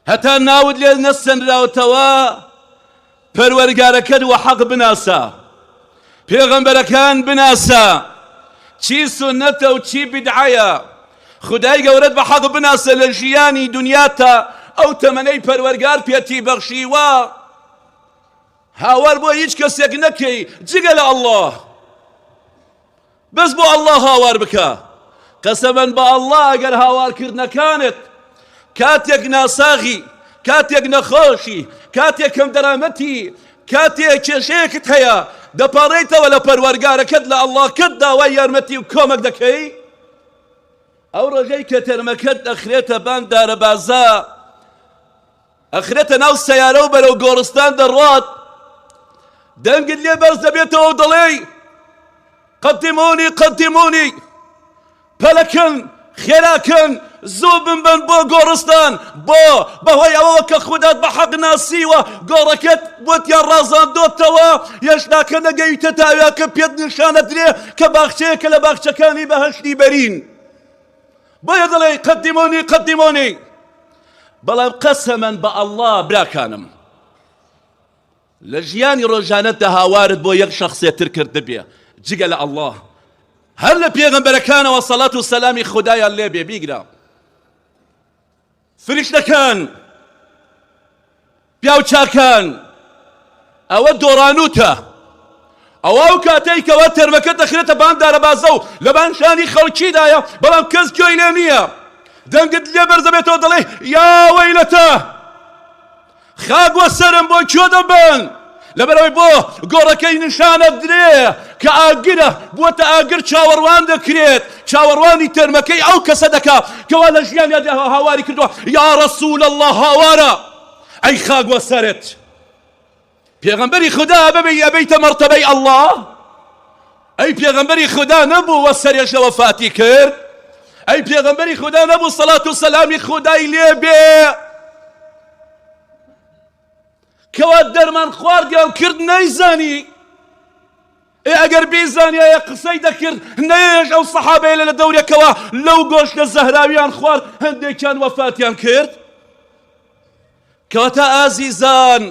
هەتا ناوت لێ نەسەنراوتەوە پەروەردگارەکەت وە حەق بناسە، پێغەمبەرەکان بناسە، چی سونەتە و چی بیدعەیە، خودای گەورەت بە حەق بناسە لە ژیانی دنیاتە ئەو تەمەنەی پەروەردگار پێتی بەخشیوە. هاوار بۆ هیچ کەسێک نەکەی جگە لە ئەڵڵاه، بەس بۆ ئەڵڵاه هاوار بکە. قەسەمەن بە ئەڵڵاه ئەگەر هاوارکردنەکانت کاتێک ناساغی، کاتێک نەخۆشی، کاتێک کەم دەرامەتی، کاتێک کێشەیەکت هەیە دەپاڕێیتەوە لە پەروەردگارەکەت لە ئەڵڵاکەت داوای یارمەتی و کۆمەک دەکەی، ئەو ڕۆژەی کە تەرمەکەت ئەخرێتە بان دارەبازە، ئەخرێتە ناو سەیارە و بەرەو گۆڕستان دەڕات، دەنگت لێ بەرز دەبێتەوە و دەڵێی قەدیمونی قەدیمونی، پەلەکەن خێراکەن، زوو بمبن بۆ گۆڕستان، بۆ بەهۆی ئەوەوە کە خودات بە حەق ناسیوە گۆڕەکەت بۆتیان ڕازاندۆتەوە، هێشتاکە نەگەیتە تاویاکە پێت نیشانە درێ کە باخچەیەکە لە باخچەکانی بەهەشتی بەرین، بۆیە دەڵێ قەدیمونی قەدیمونی. بەڵام قەسەمەن بە ئەڵڵا براکانم، لە ژیانی ڕۆژانەتدا هاوارت بۆ یەک شەخسێتر کرد بێ جگە لە ئەڵڵاه، هەر لە پێغەمبەرەکانەوە سەڵات و سەلامی خودایان لێ بێ بیگرە، فریشتەکان، پیاوچاکان، ئەوە دۆڕانوتە، ئەوە ئەو کاتەی کەوە تەرمەکە دەخرێتە بان دارەبازە و لە بانشانی خەڵکیدایە، بەڵام کەس گوێی لێ نییە، دەنگت لێ بەرزەبێتەوە دەڵێ یا وەیلەتە، خاگوە سەرم بۆ کێ دەبن، لەبەرەوەی بۆ گۆڕەکەی نیشانە درێ کە ئاگرە، بووەتە ئاگر چاوەڕوان دەکرێت، چاوەڕوانی تەرمەکەی ئەو کەسە دەکا کەوا لە ژیانیا هاواری کردووە، یا ڕەسوول ئەڵڵاه هاوارە، ئەی خاگوە سەرت، پێغەمبەری خوددا بەبێ ئەبەیتە مەرتەبەی ئەڵڵاه، ئەی پێغەمبەری خوددا نەبوو وە سەرێش لە وەفاتی کرد، ئەی پێغەمبەری خوددا نەبوو سەڵات و سەلامی خودای لێ بێ کەوا دەرمان خواردیان کرد نەیزانی، ئەگەر بیزانیایە قسەی دەکرد نەیەش ئەو سەحابەیە لە دەورێکەوە لەو گۆشتە زەهراویان خوارد هەندێکیان وەفاتیان کرد. کەواتە ئازیزان،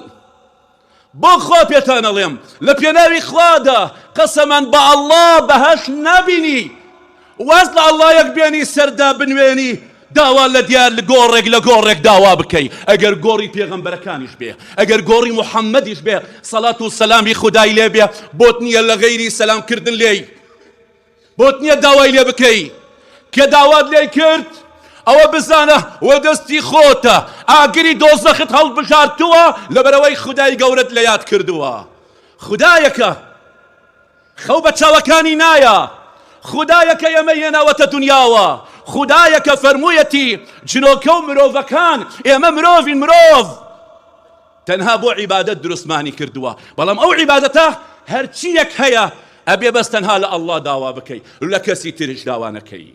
بۆ خوا پێتان ئەڵێم لە پێناوی خوادا قەسەمان بە ئەڵڵا بەهەش نابینی، واز لە ئەڵڵایەک بێنی سەردا بنوێنی، داوا لە دیار لە گۆڕێک داوا بکەی، ئەگەر گۆڕی پێغەمبەرەکانیش بێ، ئەگەر گۆڕی موحەممەدیش بێ سەڵات و سەلامی خودای لێ بێ، بۆت نییە لە غەیری سەلامکردن لێی، بۆت نییە داوای لێ بکەی، کە داوات لێ کرد ئەوە بزانە وە دەستی خۆتە، ئاگری دۆزەخت هەڵبژارتووە لەبەرەوەی خودای گەورەت لە یاد کردووە. خودایەکە خەو بە چاوەکانی نایە، خودایەکە ئێمە هێناوەتە دنیاوە، خودایەکە فەرموویەتی جلۆکە و مرۆڤەکان ئێمە مرۆڤین، مرۆڤ تەنها بۆ عیبادەت دروستمانی کردووە، بەڵام ئەو عیبادەتە هەرچیەک هەیە ئەبێ بەس تەنها لە ئەڵڵا داوا بکەی، لە کەسی ترش داوا نەکەی.